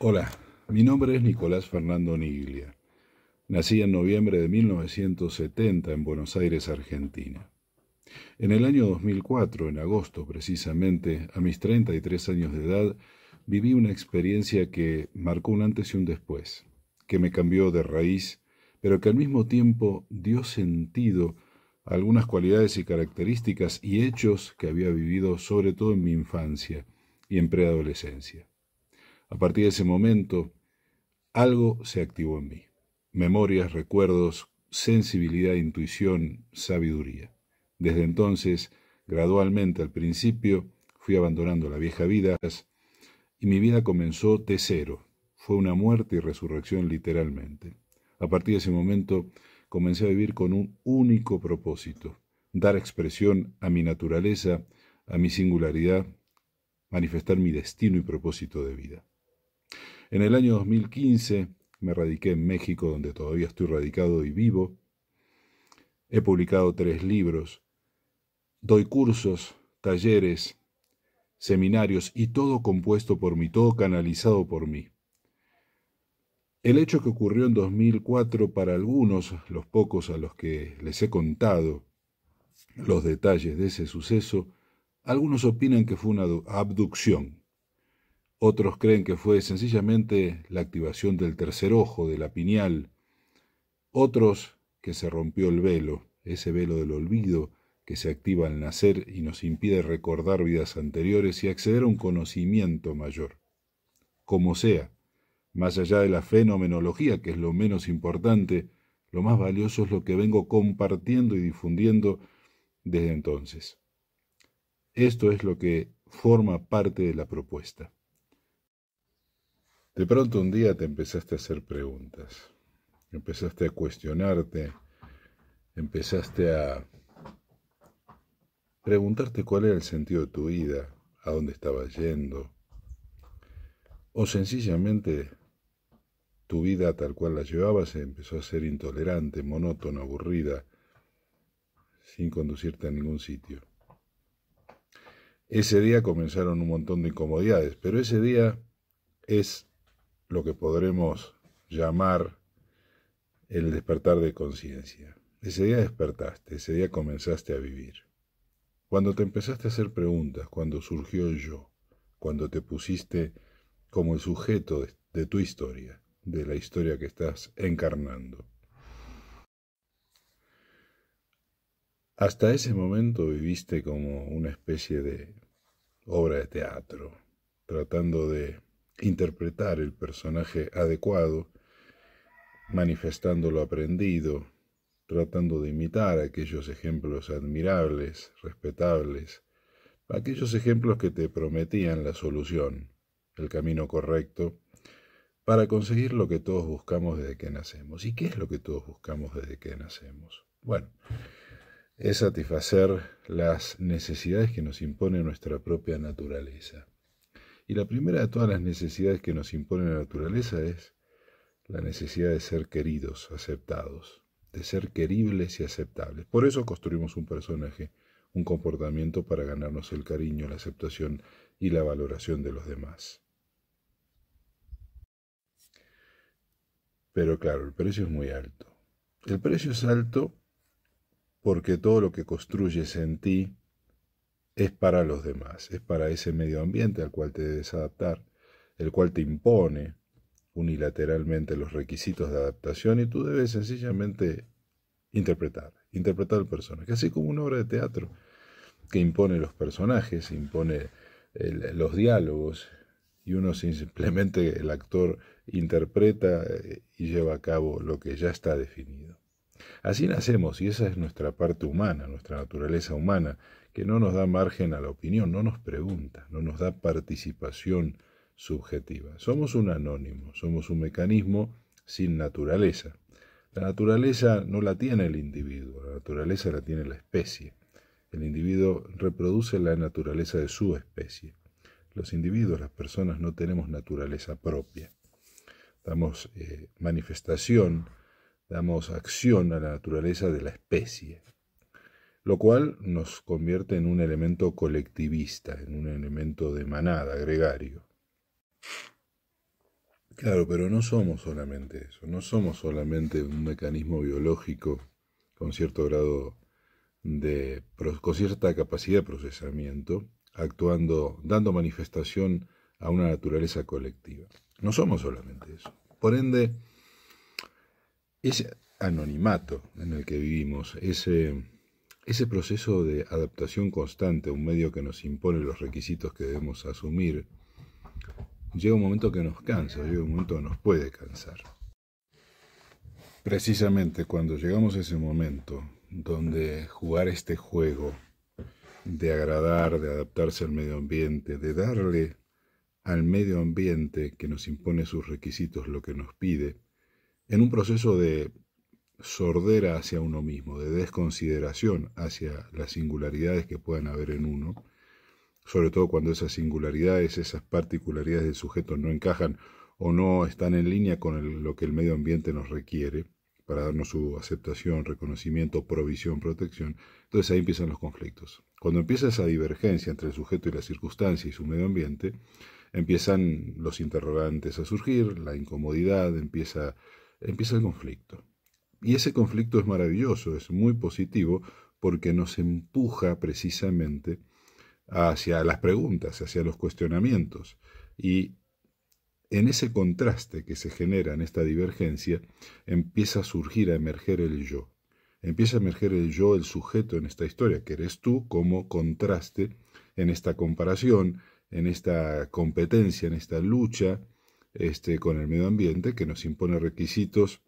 Hola, mi nombre es Nicolás Fernando Niglia. Nací en noviembre de 1970 en Buenos Aires, Argentina. En el año 2004, en agosto precisamente, a mis 33 años de edad, viví una experiencia que marcó un antes y un después, que me cambió de raíz, pero que al mismo tiempo dio sentido a algunas cualidades y características y hechos que había vivido sobre todo en mi infancia y en preadolescencia. A partir de ese momento, algo se activó en mí. Memorias, recuerdos, sensibilidad, intuición, sabiduría. Desde entonces, gradualmente al principio, fui abandonando la vieja vida y mi vida comenzó de cero. Fue una muerte y resurrección literalmente. A partir de ese momento, comencé a vivir con un único propósito: dar expresión a mi naturaleza, a mi singularidad, manifestar mi destino y propósito de vida. En el año 2015 me radiqué en México, donde todavía estoy radicado y vivo. He publicado 3 libros, doy cursos, talleres, seminarios y todo compuesto por mí, todo canalizado por mí. El hecho que ocurrió en 2004 para algunos, los pocos a los que les he contado los detalles de ese suceso, algunos opinan que fue una abducción. Otros creen que fue sencillamente la activación del tercer ojo, de la pineal. Otros que se rompió el velo, ese velo del olvido que se activa al nacer y nos impide recordar vidas anteriores y acceder a un conocimiento mayor. Como sea, más allá de la fenomenología, que es lo menos importante, lo más valioso es lo que vengo compartiendo y difundiendo desde entonces. Esto es lo que forma parte de la propuesta. De pronto un día te empezaste a hacer preguntas, empezaste a cuestionarte, empezaste a preguntarte cuál era el sentido de tu vida, a dónde estabas yendo, o sencillamente tu vida tal cual la llevabas empezó a ser intolerante, monótona, aburrida, sin conducirte a ningún sitio. Ese día comenzaron un montón de incomodidades, pero ese día es lo que podremos llamar el despertar de conciencia. Ese día despertaste, ese día comenzaste a vivir. Cuando te empezaste a hacer preguntas, cuando surgió el yo, cuando te pusiste como el sujeto de tu historia, de la historia que estás encarnando. Hasta ese momento viviste como una especie de obra de teatro, tratando de interpretar el personaje adecuado, manifestando lo aprendido, tratando de imitar aquellos ejemplos admirables, respetables, aquellos ejemplos que te prometían la solución, el camino correcto, para conseguir lo que todos buscamos desde que nacemos. ¿Y qué es lo que todos buscamos desde que nacemos? Bueno, es satisfacer las necesidades que nos impone nuestra propia naturaleza. Y la primera de todas las necesidades que nos impone la naturaleza es la necesidad de ser queridos, aceptados, de ser queribles y aceptables. Por eso construimos un personaje, un comportamiento para ganarnos el cariño, la aceptación y la valoración de los demás. Pero claro, el precio es muy alto. El precio es alto porque todo lo que construyes en ti es para los demás, es para ese medio ambiente al cual te debes adaptar, el cual te impone unilateralmente los requisitos de adaptación y tú debes sencillamente interpretar el personaje, así como una obra de teatro que impone los personajes, impone los diálogos y uno simplemente, el actor, interpreta y lleva a cabo lo que ya está definido. Así nacemos y esa es nuestra parte humana, nuestra naturaleza humana, que no nos da margen a la opinión, no nos pregunta, no nos da participación subjetiva. Somos un anónimo, somos un mecanismo sin naturaleza. La naturaleza no la tiene el individuo, la naturaleza la tiene la especie. El individuo reproduce la naturaleza de su especie. Los individuos, las personas, no tenemos naturaleza propia. Damos manifestación, damos acción a la naturaleza de la especie, lo cual nos convierte en un elemento colectivista, en un elemento de manada, gregario. Claro, pero no somos solamente eso, no somos solamente un mecanismo biológico con cierto grado con cierta capacidad de procesamiento, actuando, dando manifestación a una naturaleza colectiva. No somos solamente eso. Por ende, ese anonimato en el que vivimos, ese proceso de adaptación constante a un medio que nos impone los requisitos que debemos asumir, llega un momento que nos cansa, llega un momento que nos puede cansar. Precisamente cuando llegamos a ese momento donde jugar este juego de agradar, de adaptarse al medio ambiente, de darle al medio ambiente que nos impone sus requisitos lo que nos pide, en un proceso de sordera hacia uno mismo, de desconsideración hacia las singularidades que puedan haber en uno, sobre todo cuando esas singularidades, esas particularidades del sujeto no encajan o no están en línea con lo que el medio ambiente nos requiere para darnos su aceptación, reconocimiento, provisión, protección. Entonces ahí empiezan los conflictos. Cuando empieza esa divergencia entre el sujeto y la circunstancia y su medio ambiente, empiezan los interrogantes a surgir, la incomodidad, empieza el conflicto. Y ese conflicto es maravilloso, es muy positivo, porque nos empuja precisamente hacia las preguntas, hacia los cuestionamientos. Y en ese contraste que se genera en esta divergencia, empieza a surgir, a emerger el yo. Empieza a emerger el yo, el sujeto en esta historia, que eres tú, como contraste en esta comparación, en esta competencia, en esta lucha con el medio ambiente, que nos impone requisitos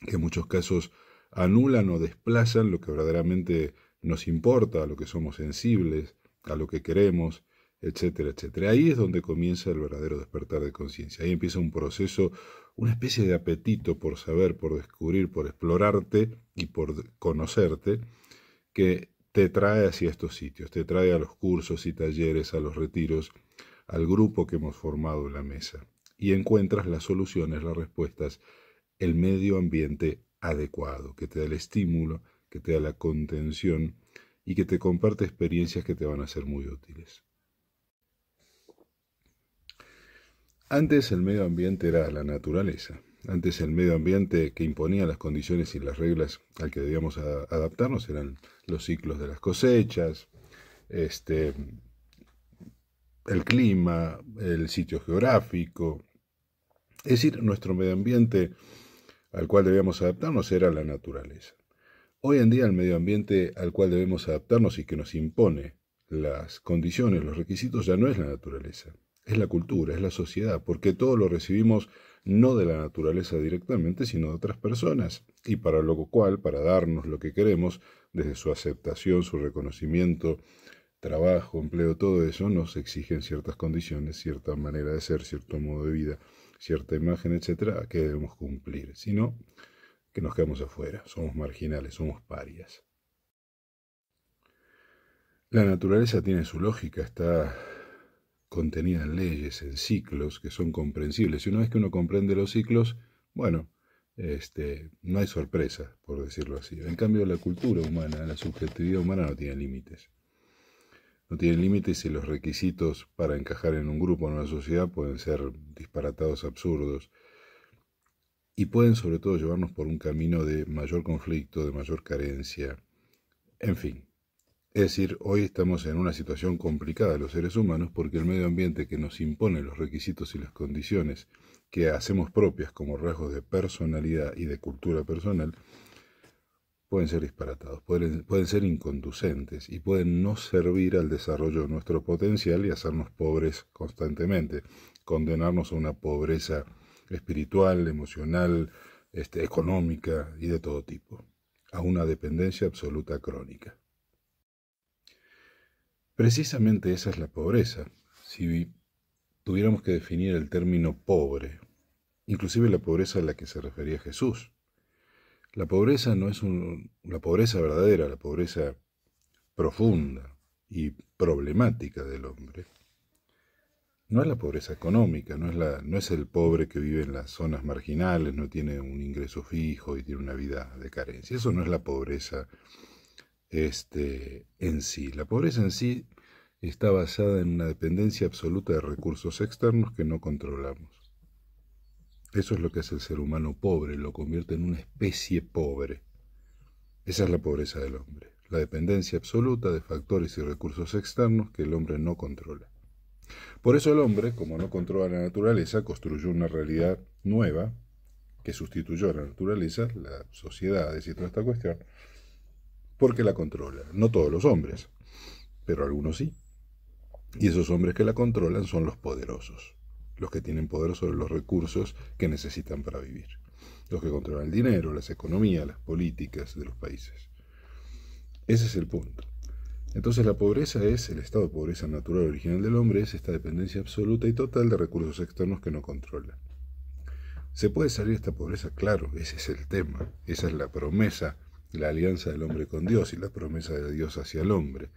que en muchos casos anulan o desplazan lo que verdaderamente nos importa, a lo que somos sensibles, a lo que queremos, etcétera, etcétera. Ahí es donde comienza el verdadero despertar de conciencia. Ahí empieza un proceso, una especie de apetito por saber, por descubrir, por explorarte y por conocerte, que te trae hacia estos sitios, te trae a los cursos y talleres, a los retiros, al grupo que hemos formado en la mesa. Y encuentras las soluciones, las respuestas, el medio ambiente adecuado, que te da el estímulo, que te da la contención y que te comparte experiencias que te van a ser muy útiles. Antes el medio ambiente era la naturaleza. Antes el medio ambiente que imponía las condiciones y las reglas al que debíamos adaptarnos eran los ciclos de las cosechas, el clima, el sitio geográfico. Es decir, nuestro medio ambiente al cual debíamos adaptarnos era la naturaleza. Hoy en día el medio ambiente al cual debemos adaptarnos y que nos impone las condiciones, los requisitos, ya no es la naturaleza, es la cultura, es la sociedad, porque todo lo recibimos no de la naturaleza directamente, sino de otras personas, y para lo cual, para darnos lo que queremos, desde su aceptación, su reconocimiento, trabajo, empleo, todo eso, nos exigen ciertas condiciones, cierta manera de ser, cierto modo de vida, cierta imagen, etcétera, que debemos cumplir. Si no, que nos quedamos afuera, somos marginales, somos parias. La naturaleza tiene su lógica, está contenida en leyes, en ciclos que son comprensibles. Y una vez que uno comprende los ciclos, bueno, no hay sorpresa, por decirlo así. En cambio, la cultura humana, la subjetividad humana no tiene límites. No tiene límites y los requisitos para encajar en un grupo, en una sociedad, pueden ser disparatados, absurdos, y pueden sobre todo llevarnos por un camino de mayor conflicto, de mayor carencia, en fin. Es decir, hoy estamos en una situación complicada los seres humanos porque el medio ambiente que nos impone los requisitos y las condiciones que hacemos propias como rasgos de personalidad y de cultura personal pueden ser disparatados, pueden ser inconducentes y pueden no servir al desarrollo de nuestro potencial y hacernos pobres constantemente, condenarnos a una pobreza espiritual, emocional, económica y de todo tipo, a una dependencia absoluta crónica. Precisamente esa es la pobreza. Si tuviéramos que definir el término pobre, inclusive la pobreza a la que se refería Jesús, la pobreza no es la pobreza verdadera, la pobreza profunda y problemática del hombre. No es la pobreza económica, no es el pobre que vive en las zonas marginales, no tiene un ingreso fijo y tiene una vida de carencia. Eso no es la pobreza en sí. La pobreza en sí está basada en una dependencia absoluta de recursos externos que no controlamos. Eso es lo que hace el ser humano pobre, lo convierte en una especie pobre. Esa es la pobreza del hombre, la dependencia absoluta de factores y recursos externos que el hombre no controla. Por eso el hombre, como no controla la naturaleza, construyó una realidad nueva que sustituyó a la naturaleza, la sociedad, y toda esta cuestión, porque la controla. No todos los hombres, pero algunos sí. Y esos hombres que la controlan son los poderosos, los que tienen poder sobre los recursos que necesitan para vivir, los que controlan el dinero, las economías, las políticas de los países. Ese es el punto. Entonces la pobreza es, el estado de pobreza natural original del hombre, es esta dependencia absoluta y total de recursos externos que no controla. ¿Se puede salir de esta pobreza? Claro, ese es el tema, esa es la promesa, la alianza del hombre con Dios y la promesa de Dios hacia el hombre.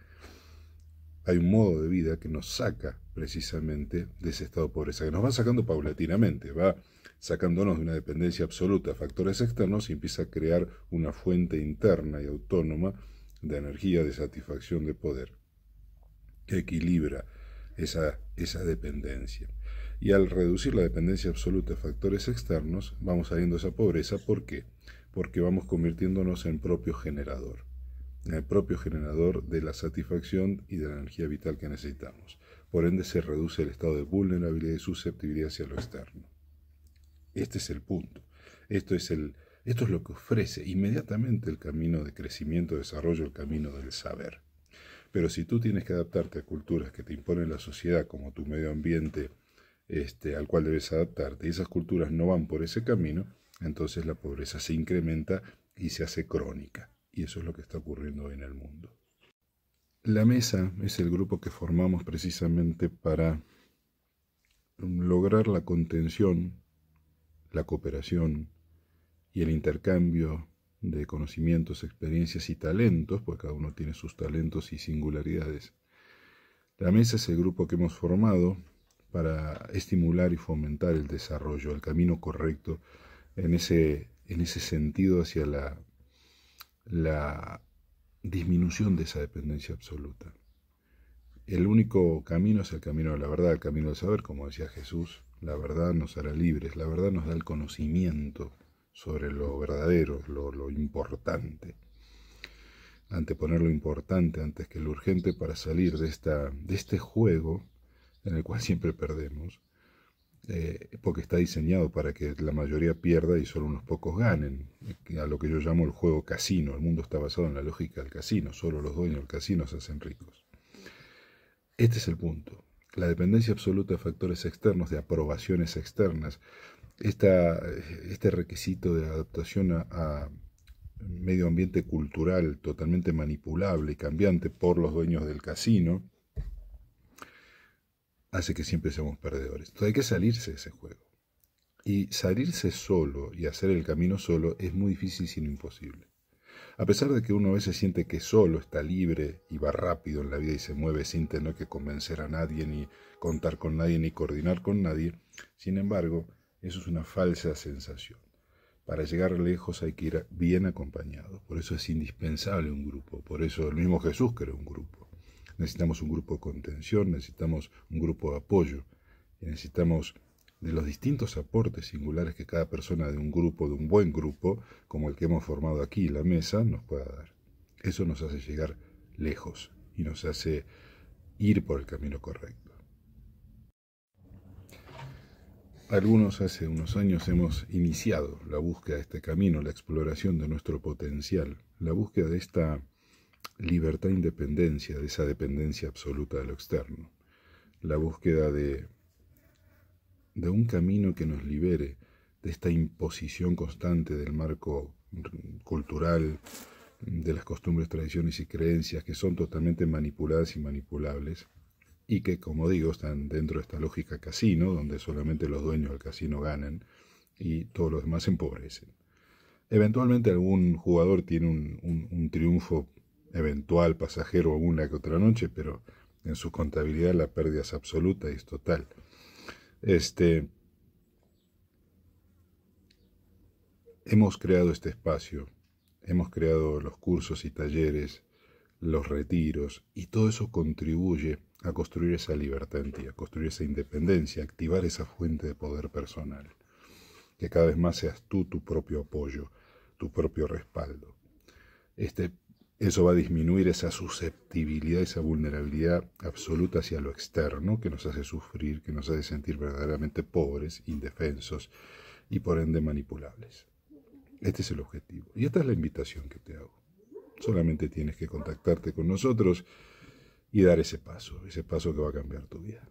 Hay un modo de vida que nos saca precisamente de ese estado de pobreza, que nos va sacando paulatinamente, va sacándonos de una dependencia absoluta a factores externos y empieza a crear una fuente interna y autónoma de energía, de satisfacción, de poder, que equilibra esa dependencia. Y al reducir la dependencia absoluta a factores externos, vamos saliendo de esa pobreza. ¿Por qué? Porque vamos convirtiéndonos en propio generador, en el propio generador de la satisfacción y de la energía vital que necesitamos. Por ende se reduce el estado de vulnerabilidad y susceptibilidad hacia lo externo. Este es el punto. Esto es lo que ofrece inmediatamente el camino de crecimiento, desarrollo, el camino del saber. Pero si tú tienes que adaptarte a culturas que te imponen la sociedad como tu medio ambiente al cual debes adaptarte, y esas culturas no van por ese camino, entonces la pobreza se incrementa y se hace crónica. Y eso es lo que está ocurriendo hoy en el mundo. La mesa es el grupo que formamos precisamente para lograr la contención, la cooperación y el intercambio de conocimientos, experiencias y talentos, porque cada uno tiene sus talentos y singularidades. La mesa es el grupo que hemos formado para estimular y fomentar el desarrollo, el camino correcto en ese sentido hacia la disminución de esa dependencia absoluta. El único camino es el camino de la verdad, el camino del saber, como decía Jesús. La verdad nos hará libres, la verdad nos da el conocimiento sobre lo verdadero, lo importante. Anteponer lo importante antes que lo urgente para salir de este juego en el cual siempre perdemos, porque está diseñado para que la mayoría pierda y solo unos pocos ganen, a lo que yo llamo el juego casino. El mundo está basado en la lógica del casino, solo los dueños del casino se hacen ricos. Este es el punto. La dependencia absoluta de factores externos, de aprobaciones externas, este requisito de adaptación a medio ambiente cultural totalmente manipulable y cambiante por los dueños del casino, hace que siempre seamos perdedores. Entonces hay que salirse de ese juego. Y salirse solo y hacer el camino solo es muy difícil, sino imposible. A pesar de que uno a veces siente que solo está libre y va rápido en la vida y se mueve sin tener que convencer a nadie, ni contar con nadie, ni coordinar con nadie, sin embargo, eso es una falsa sensación. Para llegar lejos hay que ir bien acompañado. Por eso es indispensable un grupo. Por eso el mismo Jesús creó un grupo. Necesitamos un grupo de contención, necesitamos un grupo de apoyo, y necesitamos de los distintos aportes singulares que cada persona de un grupo, de un buen grupo, como el que hemos formado aquí, la mesa, nos pueda dar. Eso nos hace llegar lejos y nos hace ir por el camino correcto. Algunos hace unos años hemos iniciado la búsqueda de este camino, la exploración de nuestro potencial, la búsqueda de esta libertad e independencia, de esa dependencia absoluta de lo externo, la búsqueda de un camino que nos libere de esta imposición constante del marco cultural, de las costumbres, tradiciones y creencias que son totalmente manipuladas y manipulables y que, como digo, están dentro de esta lógica casino, donde solamente los dueños del casino ganan y todos los demás se empobrecen. Eventualmente algún jugador tiene un triunfo eventual, pasajero, una que otra noche, pero en su contabilidad la pérdida es absoluta y es total. Hemos creado este espacio, hemos creado los cursos y talleres, los retiros, y todo eso contribuye a construir esa libertad en ti, a construir esa independencia, a activar esa fuente de poder personal. que cada vez más seas tú tu propio apoyo, tu propio respaldo. Eso va a disminuir esa susceptibilidad, esa vulnerabilidad absoluta hacia lo externo que nos hace sufrir, que nos hace sentir verdaderamente pobres, indefensos y por ende manipulables. Este es el objetivo. Y esta es la invitación que te hago. Solamente tienes que contactarte con nosotros y dar ese paso que va a cambiar tu vida.